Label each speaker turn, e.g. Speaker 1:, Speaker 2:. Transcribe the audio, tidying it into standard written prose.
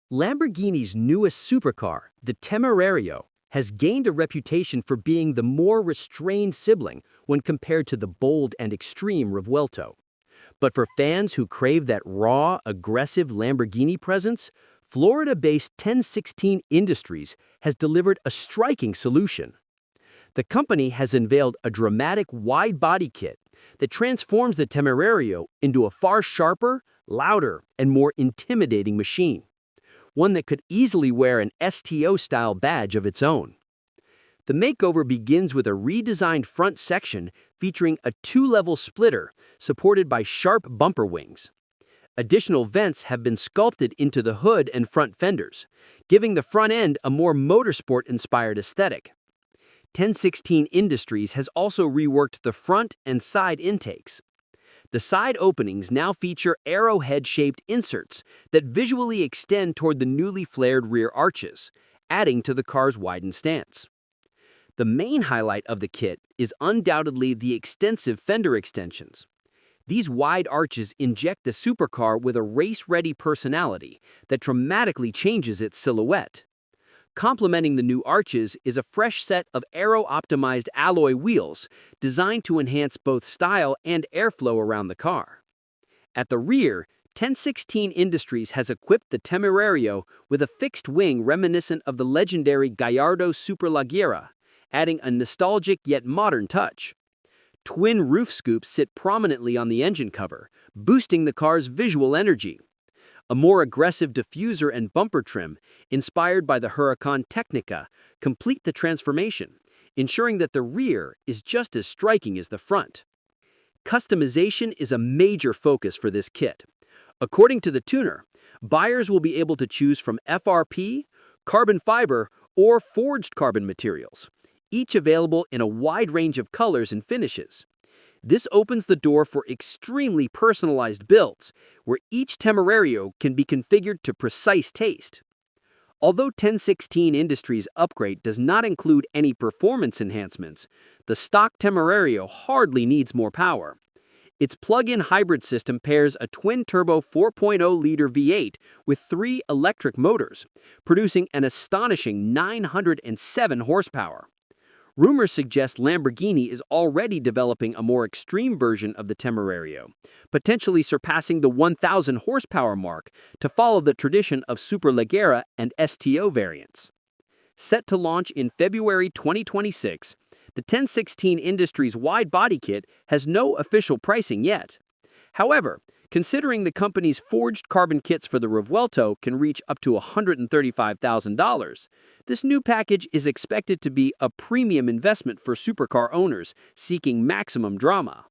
Speaker 1: Lamborghini's newest supercar, the Temerario, has gained a reputation for being the more restrained sibling when compared to the bold and extreme Revuelto. But for fans who crave that raw, aggressive Lamborghini presence, Florida-based 1016 Industries has delivered a striking solution. The company has unveiled a dramatic wide-body kit that transforms the Temerario into a far sharper, louder, and more intimidating machine, one that could easily wear an STO-style badge of its own. The makeover begins with a redesigned front section featuring a two-level splitter supported by sharp bumper wings. Additional vents have been sculpted into the hood and front fenders, giving the front end a more motorsport-inspired aesthetic. 1016 Industries has also reworked the front and side intakes. The side openings now feature arrowhead-shaped inserts that visually extend toward the newly flared rear arches, adding to the car's widened stance. The main highlight of the kit is undoubtedly the extensive fender extensions. These wide arches inject the supercar with a race-ready personality that dramatically changes its silhouette. Complementing the new arches is a fresh set of aero-optimized alloy wheels designed to enhance both style and airflow around the car. At the rear, 1016 Industries has equipped the Temerario with a fixed wing reminiscent of the legendary Gallardo Superleggera, adding a nostalgic yet modern touch. Twin roof scoops sit prominently on the engine cover, boosting the car's visual energy. A more aggressive diffuser and bumper trim, inspired by the Huracan Technica, complete the transformation, ensuring that the rear is just as striking as the front. Customization is a major focus for this kit. According to the tuner, buyers will be able to choose from FRP, carbon fiber, or forged carbon materials, each available in a wide range of colors and finishes. This opens the door for extremely personalized builds, where each Temerario can be configured to precise taste. Although 1016 Industries' upgrade does not include any performance enhancements, the stock Temerario hardly needs more power. Its plug-in hybrid system pairs a twin-turbo 4.0-liter V8 with 3 electric motors, producing an astonishing 907 horsepower. Rumors suggest Lamborghini is already developing a more extreme version of the Temerario, potentially surpassing the 1,000 horsepower mark to follow the tradition of Superleggera and STO variants. Set to launch in February 2026, the 1016 Industries wide body kit has no official pricing yet. However, considering the company's forged carbon kits for the Revuelto can reach up to $135,000, this new package is expected to be a premium investment for supercar owners seeking maximum drama.